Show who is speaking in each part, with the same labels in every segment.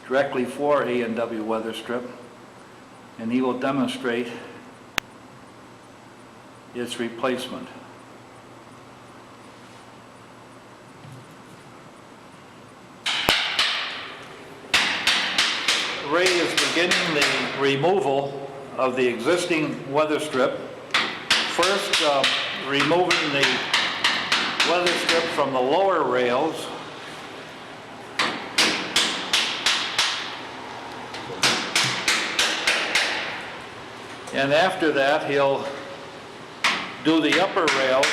Speaker 1: directly for A&W Weatherstrip, and he will demonstrate its replacement. Ray is beginning the removal of the existing weather strip. First, removing the weather strip from the lower rails. And after that, he'll do the upper rails.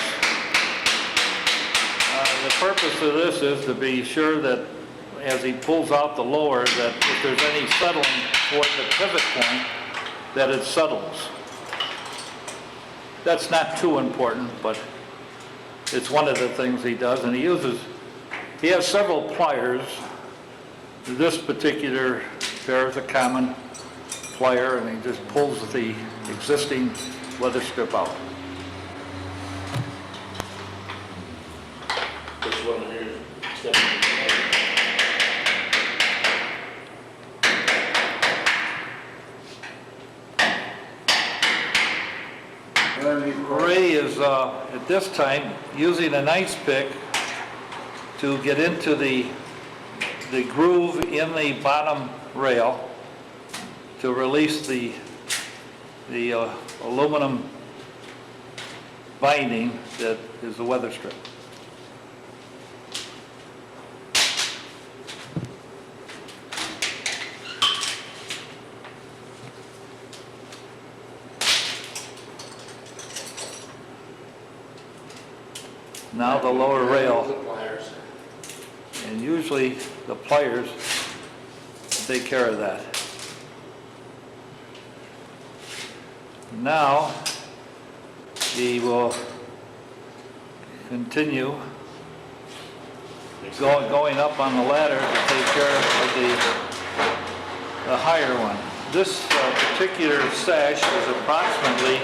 Speaker 1: The purpose of this is to be sure that as he pulls out the lower, that if there's any settling toward the pivot point, that it settles. That's not too important, but it's one of the things he does, and he has several pliers. This particular pair is a common plier, and he just pulls the existing weather strip out.
Speaker 2: This one here,
Speaker 1: Ray is at this time using an ice pick to get into the groove in the bottom rail to release the aluminum binding that is the weather strip. Now the lower rail, and usually the pliers take care of that. Now he will continue going up on the ladder to take care of the higher one. This particular sash is approximately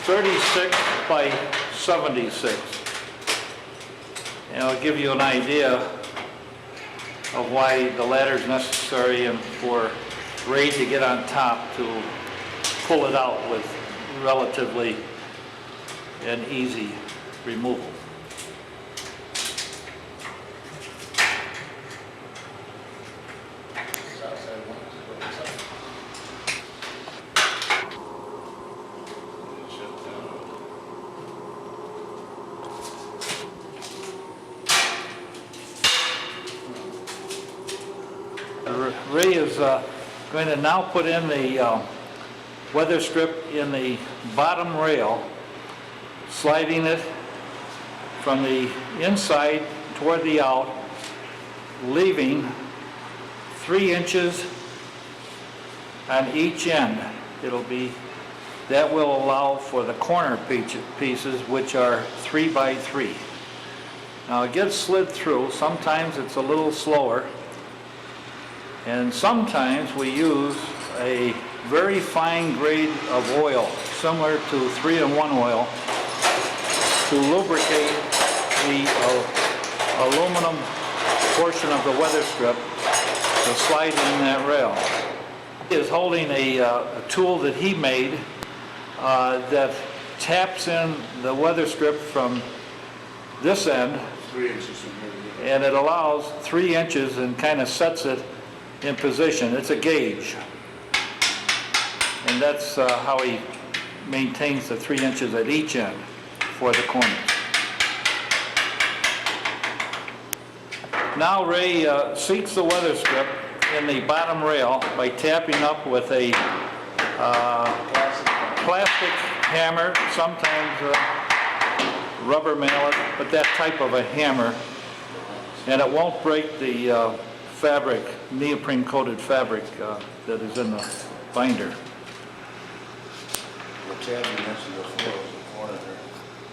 Speaker 1: 36 by 76. And I'll give you an idea of why the ladder is necessary and for Ray to get on top to pull it out with relatively an easy removal. Ray is going to now put in the weather strip in the bottom rail, sliding it from the inside toward the out, leaving 3 inches on each end. That will allow for the corner pieces, which are 3 by 3. Now it gets slid through. Sometimes it's a little slower, and sometimes we use a very fine grade of oil, similar to 3-in-1 oil, to lubricate the aluminum portion of the weather strip to slide in that rail. He is holding a tool that he made that taps in the weather strip from this end,
Speaker 2: 3 inches from here.
Speaker 1: and it allows 3 inches and kind of sets it in position. It's a gauge, and that's how he maintains the 3 inches at each end for the corners. Now Ray seats the weather strip in the bottom rail by tapping up with a plastic hammer, sometimes rubber mallet, but that type of a hammer, and it won't break the fabric, neoprene coated fabric that is in the binder.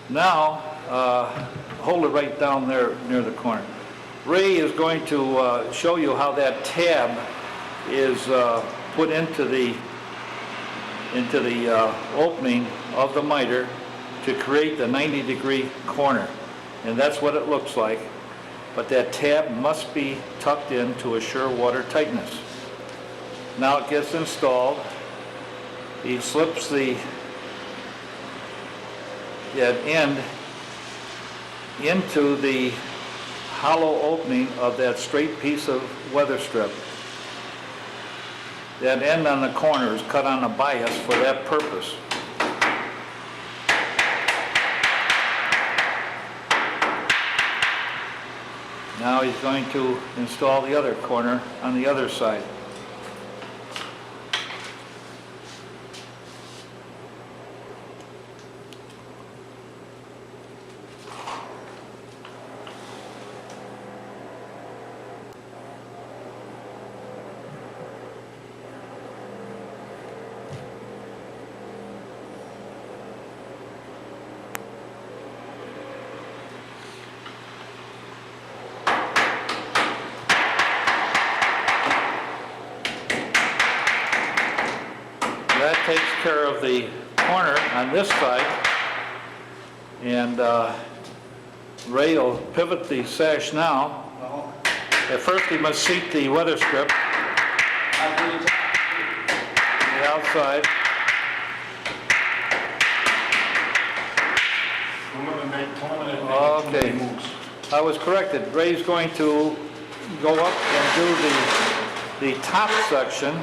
Speaker 1: Now hold it right down there near the corner. Ray is going to show you how that tab is put into the opening of the miter to create the 90-degree corner, and that's what it looks like. but that tab must be tucked in to assure water tightness. Now it gets installed. He slips that end into the hollow opening of that straight piece of weather strip. That end on the corner is cut on a bias for that purpose. Now he's going to install the other corner on the other side. That takes care of the corner on this side, and Ray will pivot the sash now. At first he must seat the weather strip on the outside. Okay, I was corrected. Ray's going to go up and do the top section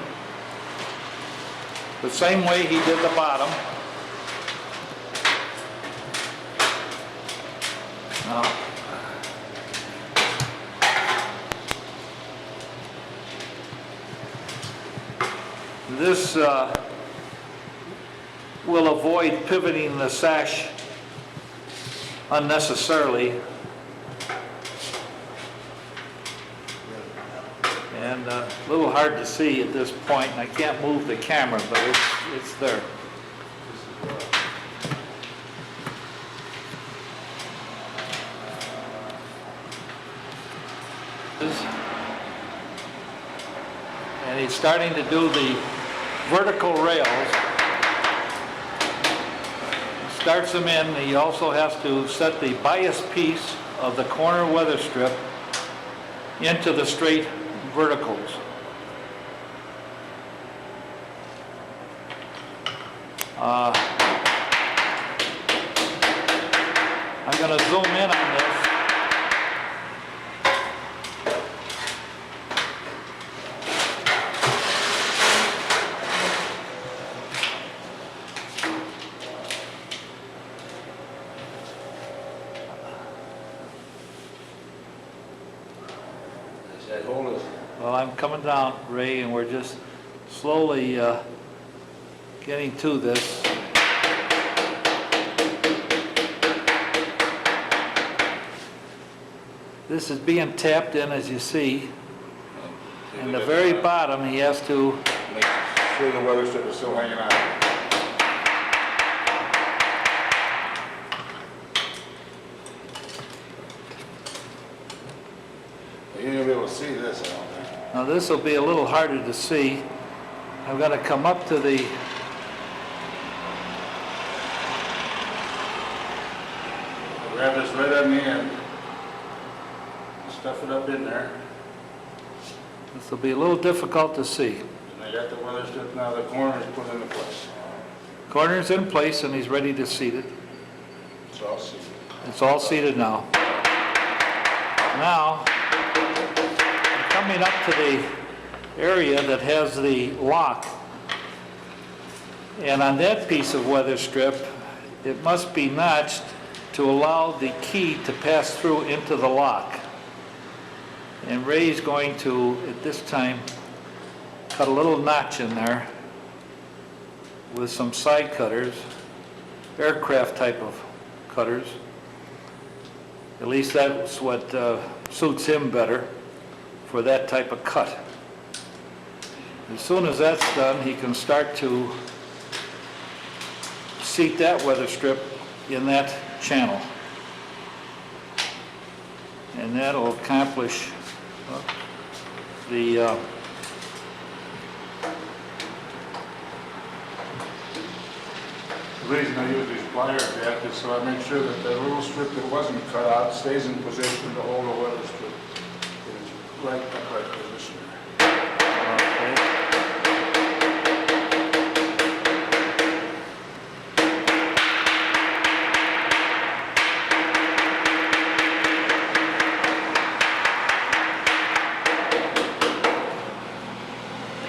Speaker 1: the same way he did the bottom. Now, this will avoid pivoting the sash unnecessarily. And a little hard to see at this point, and I can't move the camera, but it's there. And he's starting to do the vertical rails. Starts them in. He also has to set the bias piece of the corner weather strip into the straight verticals. I'm going to zoom in on this. Well, I'm coming down, Ray, and we're just slowly getting to this. This is being tapped in, as you see. And the very bottom, he has to
Speaker 2: Make sure the weather strip is still hanging out. You're gonna be able to see this, I don't think.
Speaker 1: Now this will be a little harder to see. I'm going to come up to the
Speaker 2: Grab this right on the end. Stuff it up in there.
Speaker 1: this will be a little difficult to see.
Speaker 2: And I got the weather strip now, the corner is put into place.
Speaker 1: Corner's in place and he's ready to seat it.
Speaker 2: So I'll see.
Speaker 1: It's all seated now. Now, I'm coming up to the area that has the lock. And on that piece of weather strip, it must be notched to allow the key to pass through into the lock. And Ray's going to, at this time, cut a little notch in there with some side cutters, aircraft type of cutters. At least that's what suits him better for that type of cut. As soon as that's done, he can start to seat that weather strip in that channel. And that'll accomplish the
Speaker 2: The reason I use these pliers, Jack, is so I make sure that the little strip that wasn't cut out stays in position to hold the weather strip. It's right in the correct position.
Speaker 1: Okay.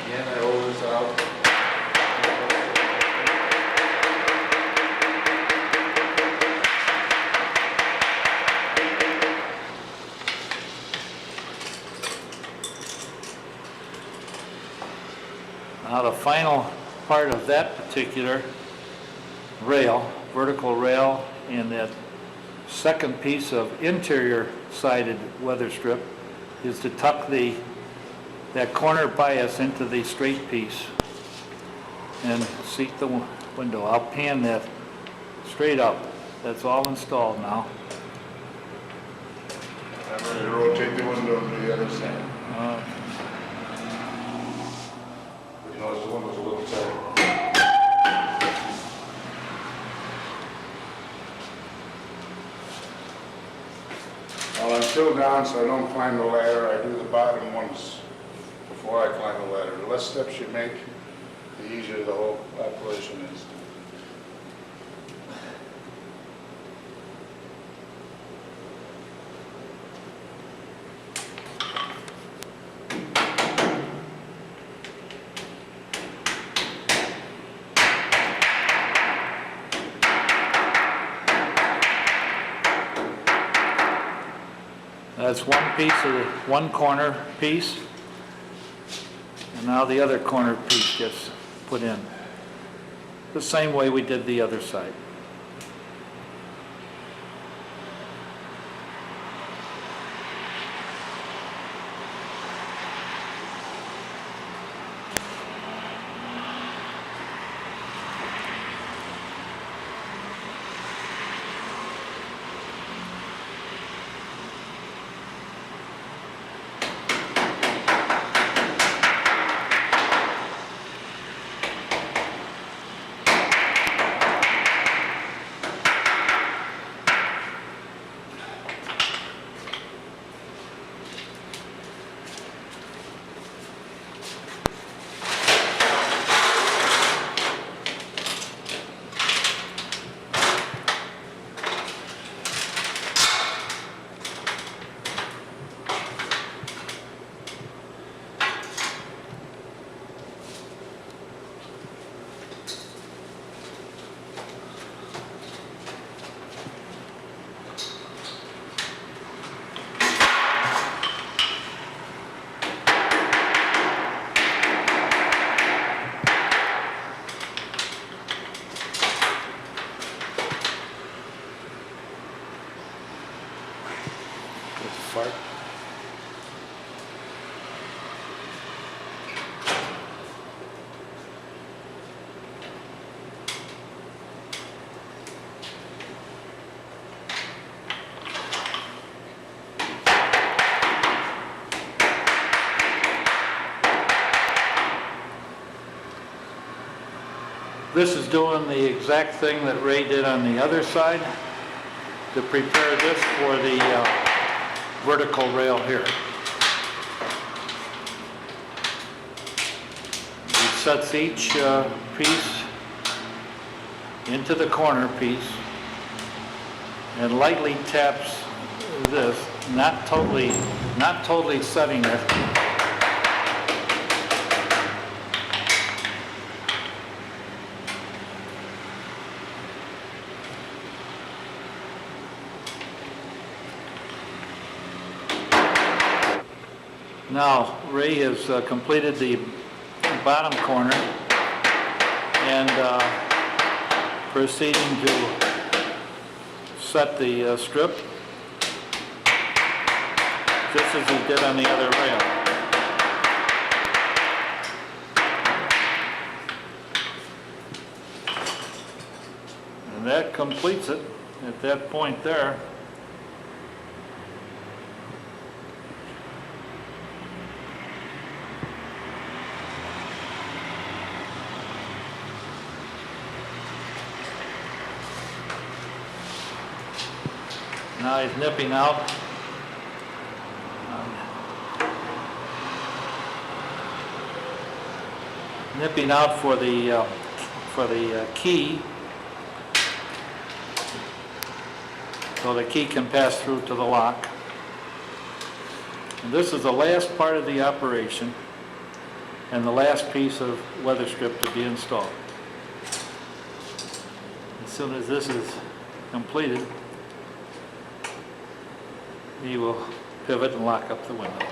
Speaker 2: Again, I hold this out.
Speaker 1: Now the final part of that particular rail, vertical rail, and that second piece of interior sided weather strip is to tuck that corner bias into the straight piece and seat the window. I'll pan that straight up. That's all installed now.
Speaker 2: I'm ready to rotate the window to the other side. You notice the window's a little tight. Well, I'm still down, so I don't climb the ladder. I do the bottom ones before I climb the ladder. The less steps you make, the easier the whole operation is.
Speaker 1: That's one piece of the one corner piece, and now the other corner piece gets put in the same way we did the other side. Fart. This is doing the exact thing that Ray did on the other side to prepare this for the vertical rail here. He sets each piece into the corner piece and lightly taps this, not totally setting it. Now, Ray has completed the bottom corner and proceeding to set the strip just as he did on the other rail. And that completes it at that point there. Now he's nipping out. Nipping out for the key, so the key can pass through to the lock. And this is the last part of the operation and the last piece of weather strip to be installed. As soon as this is completed, he will pivot and lock up the window.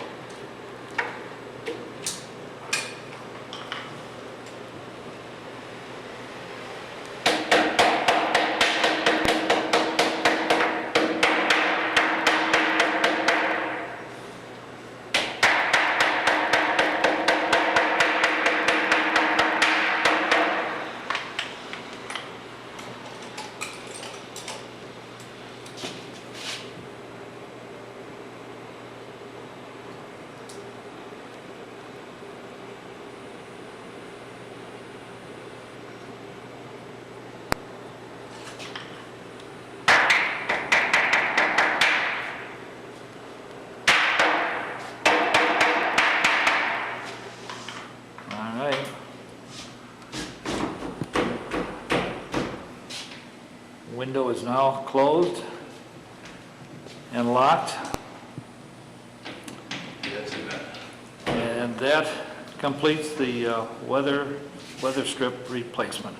Speaker 1: Window is now closed and locked. And that completes the weather strip replacement.